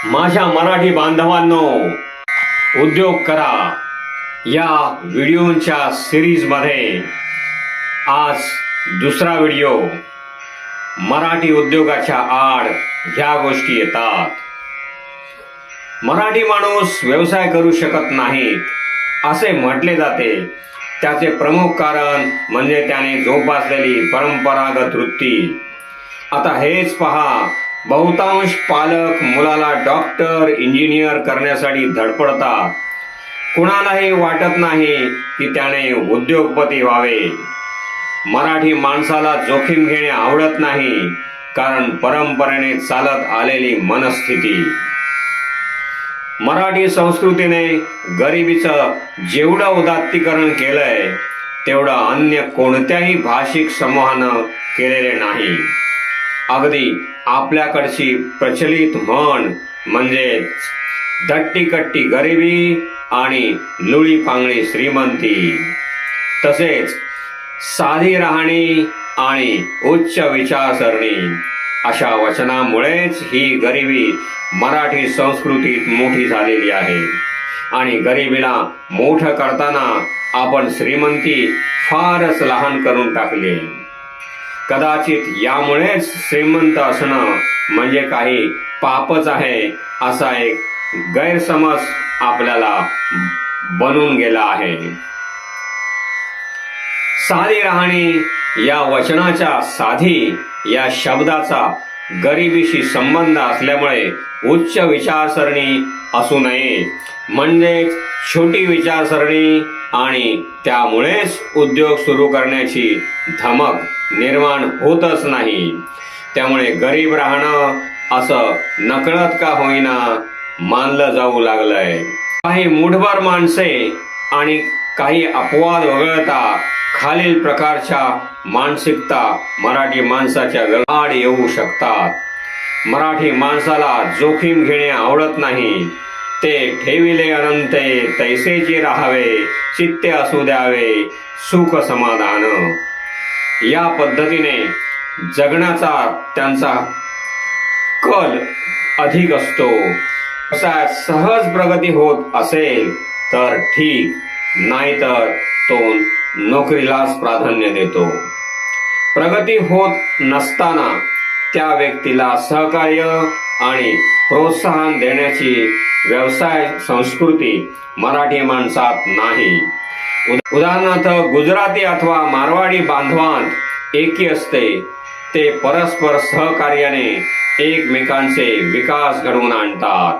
माझ्या मराठी बांधवांनो, उद्योग करा या व्हिडिओच्या सिरीजमध्ये आज दुसरा व्हिडिओ. मराठी उद्योगाच्या आड ह्या गोष्टी येतात. मराठी माणूस व्यवसाय करू शकत नाहीत असे म्हटले जाते. त्याचे प्रमुख कारण म्हणजे त्याने जोपासलेली परंपरागत वृत्ती. आता हेच पहा, बहुतांश पालक मुलाला डॉक्टर, इंजिनियर करण्यासाठी धडपडतात. कुणालाही वाटत नाही की त्याने उद्योगपती व्हावे. मराठी माणसाला जोखीम घेणे आवडत नाही, कारण परंपरेने चालत आलेली मनस्थिती. मराठी संस्कृतीने गरिबीचं जेवढं उदात्तीकरण केलंय तेवढं अन्य कोणत्याही भाषिक समूहानं केलेले नाही. अगदी आपल्याकडची प्रचलित म्हण म्हणजे दट्टी कट्टी गरिबी आणि लुळी पांगळी श्रीमंती, तसेच साधी राहणी आणि उच्च विचारसरणी अशा वचनामुळेच ही गरिबी मराठी संस्कृतीत मोठी झालेली आहे. आणि गरिबीला मोठं करताना आपण श्रीमंती फारच लहान करून टाकली. कदाचित यामुळेच श्रीमंत असणं म्हणजे काही पापच आहे असा एक गैरसमज आपल्याला बनून गेला आहे. साधी राहणी या वचनाच्या साधी या शब्दाचा गरिबीशी संबंध असल्यामुळे उच्च विचारसरणी असू नये, म्हणजेच छोटी विचारसरणी, आणि त्यामुळेच उद्योग सुरू करण्याची धमक निर्माण होतच नाही. त्यामुळे गरीब राहणं असं नकळत का होईना मानलं जाऊ लागलंय. काही मूढभर माणसे आणि काही अपवाद वगळता खालील प्रकारच्या मानसिकता मराठी माणसाच्या आड येऊ शकतात. मराठी माणसाला जोखीम घेणे आवडत नाही. ते ठेविले अनंते तैसेची राहावे, चित्ते असू द्यावे सुख समाधान. या पद्धतीने जगण्याचा त्यांचा कल अधिक असतो. व्यवसायात सहज प्रगती होत असेल तर ठीक, नाहीतर तो नोकरीलाच प्राधान्य देतो. प्रगती होत नसताना त्या व्यक्तीला सहकार्य आणि प्रोत्साहन देण्याची व्यवसाय संस्कृती मराठी माणसात नाही. उदाहरणार्थ, गुजराती अथवा मारवाडी बांधवांत एकी असते. ते परस्पर सहकार्याने एकमेकांचे विकास घडवून आणतात.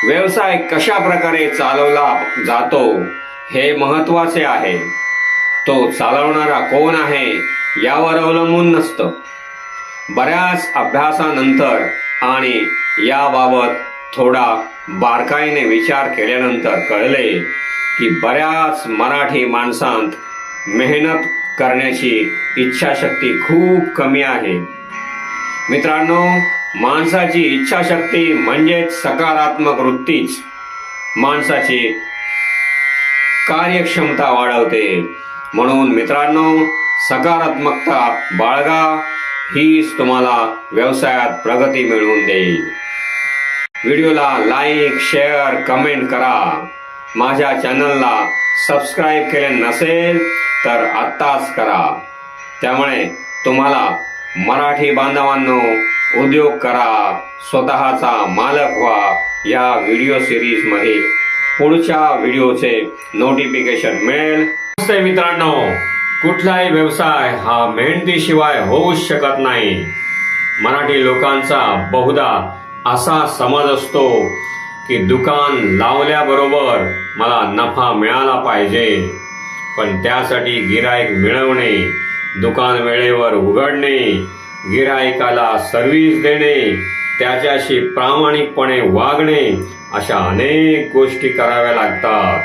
व्यवसाय कशा प्रकारे चालवला जातो हे महत्वाचे आहे. तो चालवणारा कोण आहे यावर अवलंबून नसतं. बऱ्याच अभ्यासानंतर आणि याबाबत थोडा बारकाईने विचार केल्यानंतर कळले की बऱ्याच मराठी माणसांत मेहनत करण्याची इच्छाशक्ती खूप कमी आहे. मित्रांनो, माणसाची इच्छाशक्ती म्हणजेच सकारात्मक वृत्तीच माणसाची कार्यक्षमता वाढवते. म्हणून मित्रांनो, सकारात्मकता बाळगा, हीच तुम्हाला व्यवसायात प्रगती मिळवून देईल. व्हिडिओला लाईक, शेअर, कमेंट करा. माझ्या चॅनलला सबस्क्राईब केले नसेल तर आत्ताच करा. त्यामुळे तुम्हाला मराठी बांधवांनो, उद्योग करा, स्वतःचा मालक व्हा या व्हिडिओ सिरीज मध्ये पुढच्या व्हिडिओचे नोटिफिकेशन मिळेल. नमस्ते मित्रांनो, कुठलाही व्यवसाय हा मेहनतीशिवाय होऊच शकत नाही. मराठी लोकांचा बहुधा असा समज असतो की दुकान लावल्याबरोबर मला नफा मिळाला पाहिजे, पण त्यासाठी गिराईक मिळवणे, दुकान वेळेवर उघडणे, गिराईकाला सर्व्हिस देणे, त्याच्याशी प्रामाणिकपणे वागणे अशा अनेक गोष्टी कराव्या लागतात.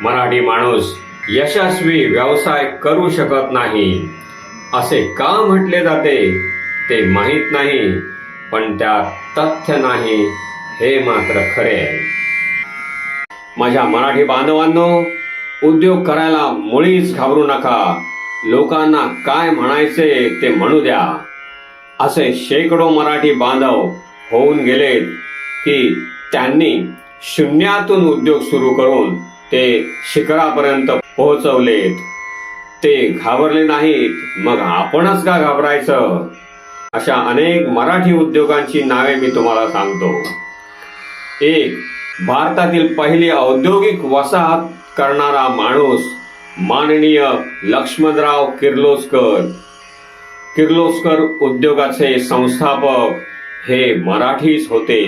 मराठी माणूस यशस्वी व्यवसाय करू शकत नाही असे का म्हटले जाते ते माहीत नाही, पण त्यात तथ्य नाही हे मात्र खरे आहे. माझ्या मराठी बांधवांनो, उद्योग करायला मुळीच घाबरू नका. लोकांना काय म्हणायचे ते म्हणू द्या. असे शेकडो मराठी बांधव होऊन गेलेत की त्यांनी शून्यातून उद्योग सुरू करून ते शिखरापर्यंत पोहोचवलेत. ते घाबरले नाहीत, मग आपणच का घाबरायचं? अशा अनेक मराठी उद्योगांची नावे मी तुम्हाला सांगतो. एक, भारतातील पहिली औद्योगिक वसाहत करणारा माणूस माननीय लक्ष्मणराव किर्लोस्कर. किर्लोस्कर उद्योगाचे संस्थापक हे मराठीच होते.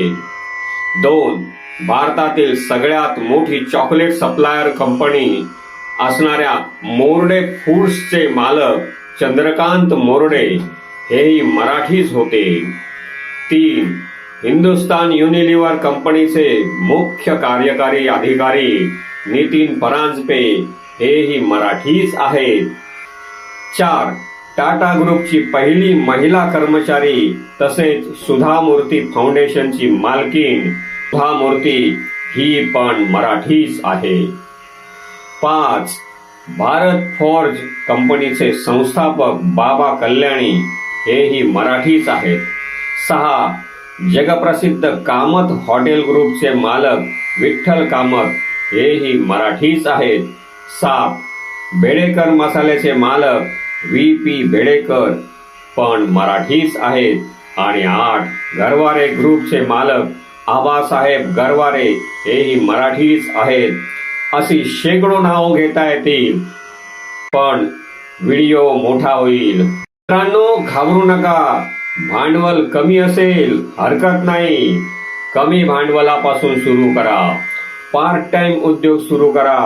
2, भारतातील सगळ्यात मोठी चॉकलेट सप्लायर कंपनी असणाऱ्या मोर्डे फूड्सचे मालक चंद्रकांत मोर्डे हेही मराठीच होते. 3, हिंदुस्तान युनिलिव्हर कंपनीचे मुख्य कार्यकारी अधिकारी नितीन परांजपे हेही मराठीच आहेत. 4, टाटा ग्रुपची पहिली महिला कर्मचारी तसेच सुधा मूर्ती फाउंडेशनची मालकीण सुधा मूर्ती ही पण मराठीच आहे. 5, भारत फॉर्ज कंपनीचे संस्थापक बाबा कल्याणी हेही मराठीच आहेत. 6, जगप्रसिद्ध कामत हॉटेल ग्रुपचे मालक विठ्ठल कामत हेही मराठीच आहेत. 7, बेडेकर मसाल्याचे मालक VP बेडेकर पण मराठीच आहेत. आणि 8, गरवारे ग्रुपचे मालक आबासाहेब गरवारे हेही मराठीच आहेत. अशी शेकडो नाव घेता येतील, पण व्हिडिओ मोठा होईल. मित्रांनो, घाबरू नका. भांडवल कमी असेल हरकत नाही. कमी भांडवलापासून सुरू करा. पार्ट टाइम उद्योग सुरू करा.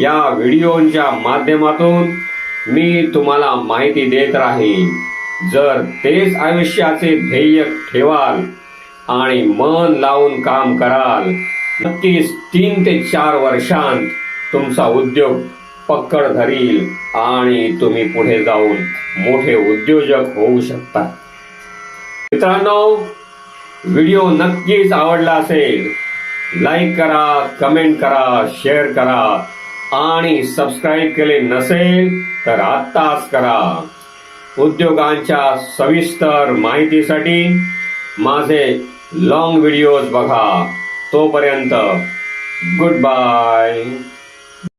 या व्हिडिओच्या माध्यमातून मी तुम्हाला माहिती देत राहीन. जर तेच आयुष्याचे ध्येय ठेवाल आणि मन लावून काम कराल, नक्कीच 3 ते 4 वर्षांत तुमचा उद्योग पकड धरील आणि तुम्ही पुढे जाऊन मोठे उद्योजक होऊ शकता. मित्रांनो, व्हिडिओ नक्कीच आवडला असेल. लाईक करा, कमेंट करा, शेअर करा आणि सबस्क्राईब केले नसेल तर आत्ताच करा. उद्योगांच्या सविस्तर माहितीसाठी माझे लॉंग व्हिडिओज बघा. तोपर्यंत गुड बाय.